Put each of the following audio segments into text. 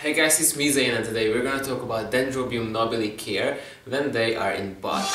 Hey guys, it's me Zayn and today we're gonna talk about Dendrobium nobile care when they are in bud.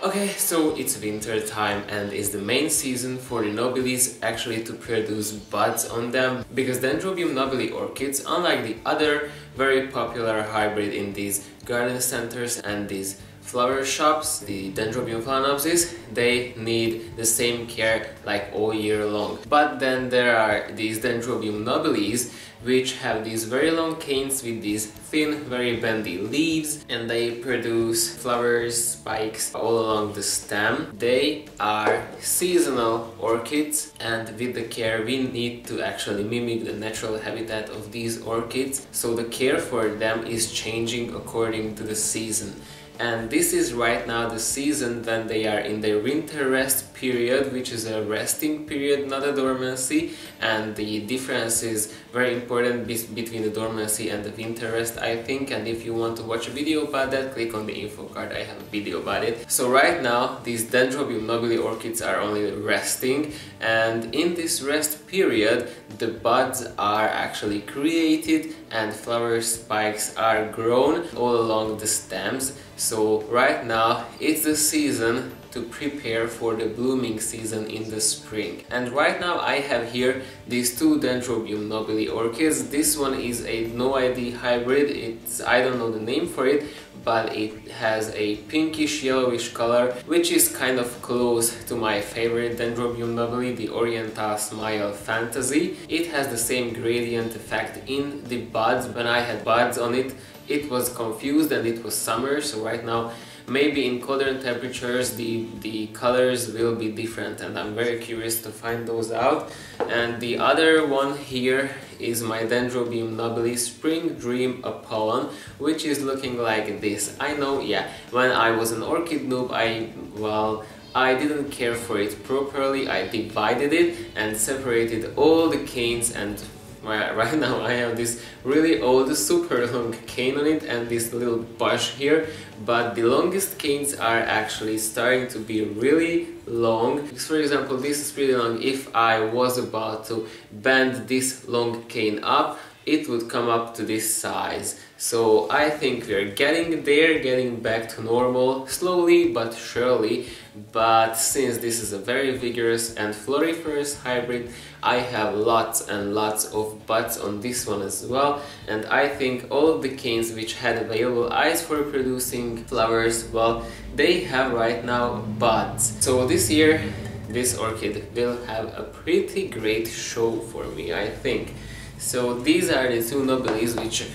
Okay, so it's winter time and is the main season for the nobiles actually to produce buds on them, because Dendrobium nobile orchids, unlike the other very popular hybrid in these garden centers and these flower shops, the Dendrobium phalaenopsis, they need the same care like all year long. But then there are these Dendrobium nobiles which have these very long canes with these thin, very bendy leaves, and they produce flowers, spikes all along the stem. They are seasonal orchids, and with the care we need to actually mimic the natural habitat of these orchids, so the care for them is changing according to the season. And this is right now the season when they are in their winter rest period, which is a resting period, not a dormancy. And the difference is very important between the dormancy and the winter rest, I think. And if you want to watch a video about that, click on the info card, I have a video about it. So right now these Dendrobium nobile orchids are only resting, and in this rest period the buds are actually created and flower spikes are grown all along the stems. So right now it's the season to prepare for the blooming season in the spring. And right now I have here these two Dendrobium nobile orchids. This one is a no ID hybrid. I don't know the name for it, but it has a pinkish yellowish color, which is kind of close to my favorite Dendrobium nobile, the Oriental Smile Fantasy. It has the same gradient effect in the buds. When I had buds on it, it was confused and it was summer, so right now maybe in colder temperatures the colors will be different, and I'm very curious to find those out. And the other one here is my Dendrobium nobile Spring Dream Apollon, which is looking like this. I know, yeah, when I was an orchid noob, I didn't care for it properly. I divided it and separated all the canes, and right now I have this really old super long cane on it and this little bush here, but the longest canes are actually starting to be really long. For example, this is pretty long. If I was about to bend this long cane up, it would come up to this size. So I think we're getting there, getting back to normal, slowly but surely. But since this is a very vigorous and floriferous hybrid, I have lots and lots of buds on this one as well. And I think all of the canes which had available eyes for producing flowers, well, they have right now buds. So this year, this orchid will have a pretty great show for me, I think. So these are the two nobiles which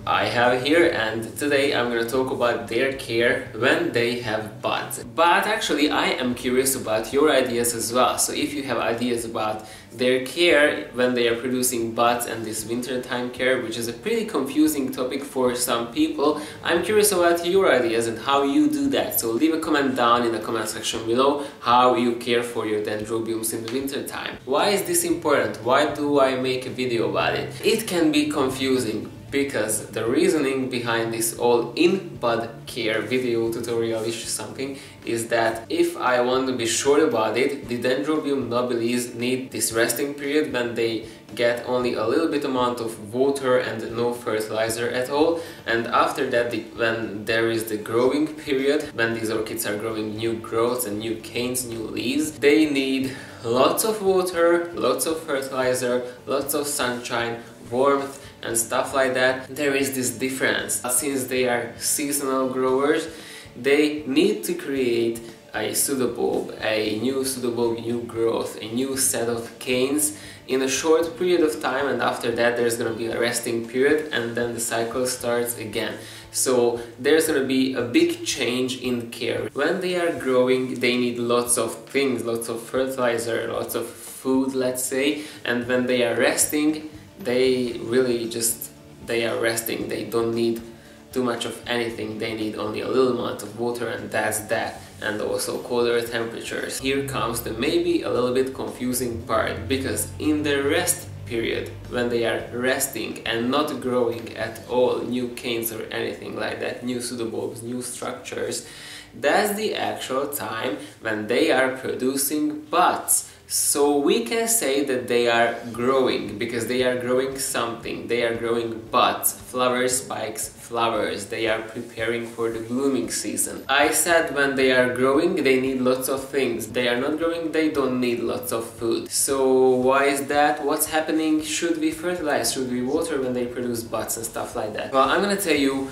I have here, and today I'm going to talk about their care when they have buds. But actually I am curious about your ideas as well. So if you have ideas about their care when they are producing buds and this winter time care, which is a pretty confusing topic for some people, I'm curious about your ideas and how you do that. So leave a comment down in the comment section below how you care for your Dendrobiums in the winter time. Why is this important? Why do I make a video about it? It can be confusing, because the reasoning behind this all in bud care video tutorial-ish something is that if I want to be sure about it, the Dendrobium nobiles need this resting period when they get only a little bit amount of water and no fertilizer at all. And after that, when there is the growing period, when these orchids are growing new growths and new canes, new leaves, they need lots of water, lots of fertilizer, lots of sunshine, warmth and stuff like that. There is this difference. Since they are seasonal growers, they need to create a pseudobulb, a new growth, a new set of canes in a short period of time, and after that there's going to be a resting period and then the cycle starts again. So there's going to be a big change in care. When they are growing, they need lots of things, lots of fertilizer, lots of food, let's say, and when they are resting, they are resting. They don't need too much of anything. They need only a little amount of water, and that's that. And also colder temperatures. Here comes the maybe a little bit confusing part, because in the rest period, when they are resting and not growing at all new canes or anything like that, new pseudobulbs, new structures, that's the actual time when they are producing buds. So we can say that they are growing, because they are growing something. They are growing buds, flowers, spikes, flowers. They are preparing for the blooming season. I said when they are growing, they need lots of things. They are not growing, they don't need lots of food. So why is that? What's happening? Should we fertilize? Should we water when they produce buds and stuff like that? Well, I'm gonna tell you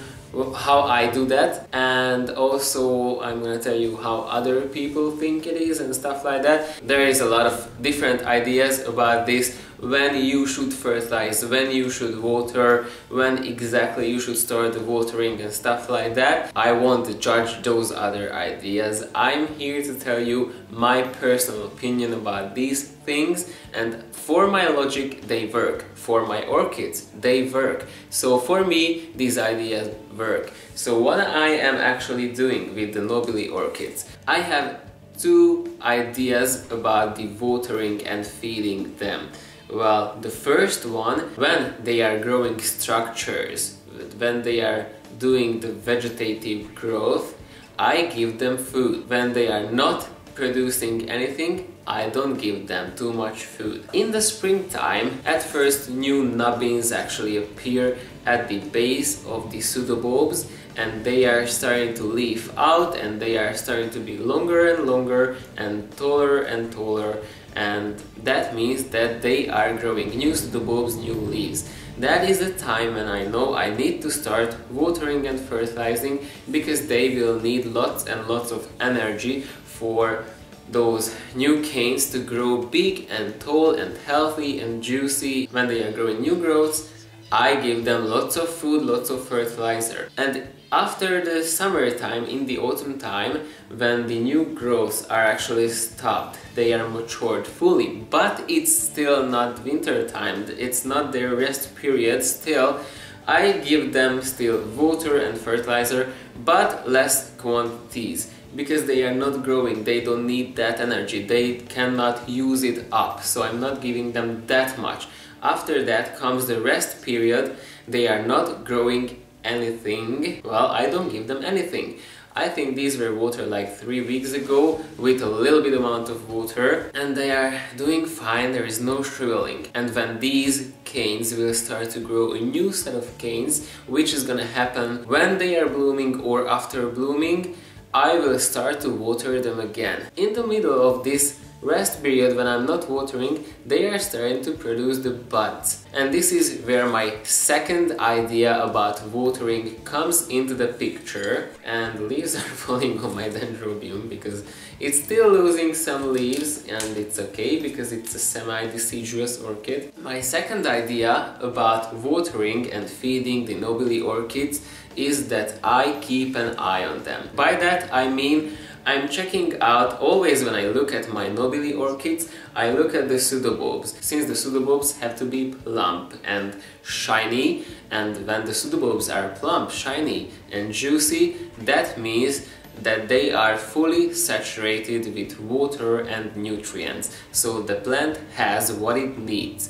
how I do that, and also I'm gonna tell you how other people think it is and stuff like that. There is a lot of different ideas about this, when you should fertilize, when you should water, when exactly you should start the watering and stuff like that. I won't judge those other ideas. I'm here to tell you my personal opinion about these things, and for my logic they work. For my orchids they work. So for me these ideas work. So what I am actually doing with the Nobile orchids, I have two ideas about the watering and feeding them. Well, the first one, when they are growing structures, when they are doing the vegetative growth, I give them food. When they are not producing anything, I don't give them too much food. In the springtime, at first new nubbins actually appear at the base of the pseudobulbs, and they are starting to leaf out, and they are starting to be longer and longer and taller, and that means that they are growing new pseudobulbs, new leaves. That is the time when I know I need to start watering and fertilizing, because they will need lots and lots of energy for those new canes to grow big and tall and healthy and juicy. When they are growing new growths, I give them lots of food, lots of fertilizer. And after the summertime, in the autumn time, when the new growths are actually stopped, they are matured fully, but it's still not winter time, it's not their rest period still, I give them still water and fertilizer, but less quantities, because they are not growing, they don't need that energy, they cannot use it up, so I'm not giving them that much. After that comes the rest period, they are not growing anything. Well, I don't give them anything. I think these were watered like 3 weeks ago with a little bit amount of water, and they are doing fine, there is no shriveling. And when these canes will start to grow a new set of canes, which is gonna happen when they are blooming or after blooming, I will start to water them again. In the middle of this rest period, when I'm not watering, they are starting to produce the buds. And this is where my second idea about watering comes into the picture. And the leaves are falling on my Dendrobium because it's still losing some leaves, and it's okay because it's a semi-deciduous orchid. My second idea about watering and feeding the Nobile orchids is that I keep an eye on them. By that I mean I'm checking out, always when I look at my Nobile orchids, I look at the pseudobulbs, since the pseudobulbs have to be plump and shiny, and when the pseudobulbs are plump, shiny and juicy, that means that they are fully saturated with water and nutrients, so the plant has what it needs.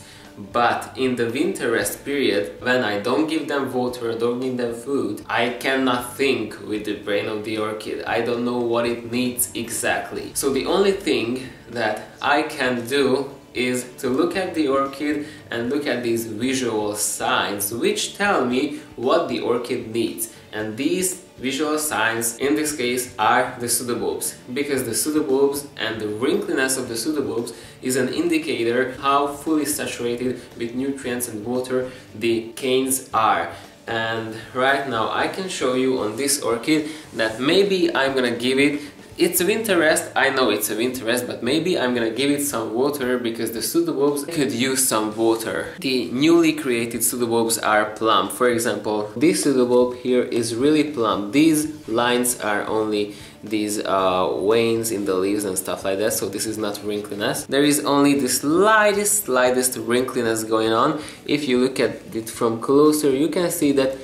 But in the winter rest period, when I don't give them water, don't give them food, I cannot think with the brain of the orchid. I don't know what it needs exactly. So the only thing that I can do is to look at the orchid and look at these visual signs which tell me what the orchid needs. And these visual signs in this case are the pseudobulbs, because the pseudobulbs and the wrinkliness of the pseudobulbs is an indicator how fully saturated with nutrients and water the canes are. And right now I can show you on this orchid that maybe I'm gonna give it, it's a winter rest, I know it's a winter rest, but maybe I'm gonna give it some water because the pseudobulbs could use some water. The newly created pseudobulbs are plump. For example, this pseudobulb here is really plump. These lines are only these veins in the leaves and stuff like that, so this is not wrinkliness. There is only the slightest wrinkliness going on. If you look at it from closer, you can see that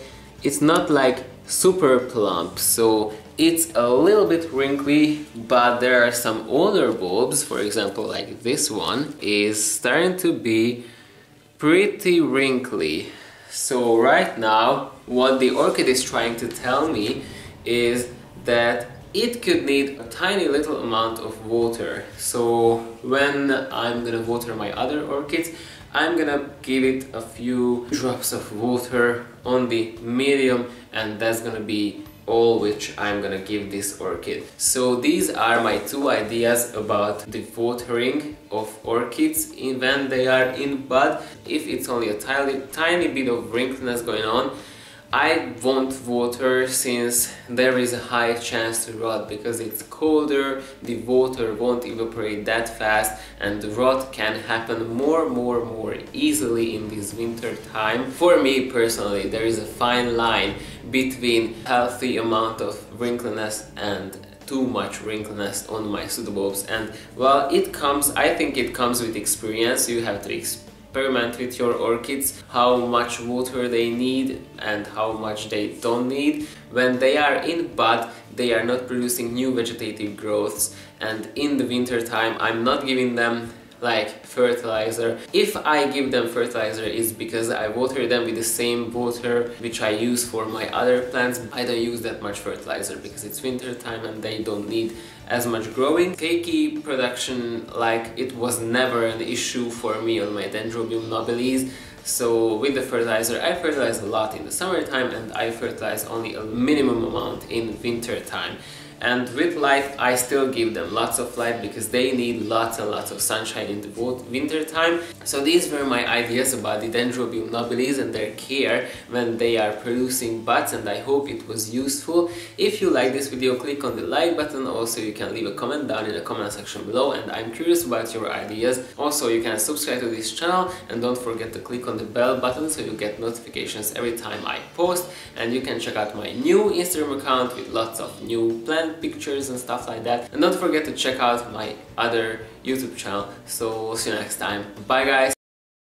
it's not like super plump, so it's a little bit wrinkly, but there are some older bulbs, for example like this one, is starting to be pretty wrinkly. So right now what the orchid is trying to tell me is that it could need a tiny little amount of water. So when I'm gonna water my other orchids, I'm gonna give it a few drops of water on the medium, and that's gonna be all which I'm gonna give this orchid. So these are my two ideas about the watering of orchids when they are in bud. If it's only a tiny bit of wrinkliness going on, I won't water, since there is a high chance to rot because it's colder, the water won't evaporate that fast, and the rot can happen more easily in this winter time. For me personally, there is a fine line between healthy amount of wrinkliness and too much wrinkliness on my pseudobulbs, and well, I think it comes with experience. You have to experiment with your orchids, how much water they need and how much they don't need. When they are in bud, they are not producing new vegetative growths, and in the winter time I'm not giving them like fertilizer. If I give them fertilizer, it's because I water them with the same water which I use for my other plants. I don't use that much fertilizer because it's winter time and they don't need as much growing. Cakey production, like, it was never an issue for me on my Dendrobium nobiles. So with the fertilizer, I fertilize a lot in the summertime and I fertilize only a minimum amount in winter time. And with light, I still give them lots of light because they need lots and lots of sunshine in the winter time. So these were my ideas about the Dendrobium nobiles and their care when they are producing buds, and I hope it was useful. If you like this video, click on the like button. Also, you can leave a comment down in the comment section below, and I'm curious about your ideas. Also, you can subscribe to this channel and don't forget to click on the bell button so you get notifications every time I post. And you can check out my new Instagram account with lots of new plant pictures and stuff like that. And don't forget to check out my other YouTube channel. So see you next time. Bye guys!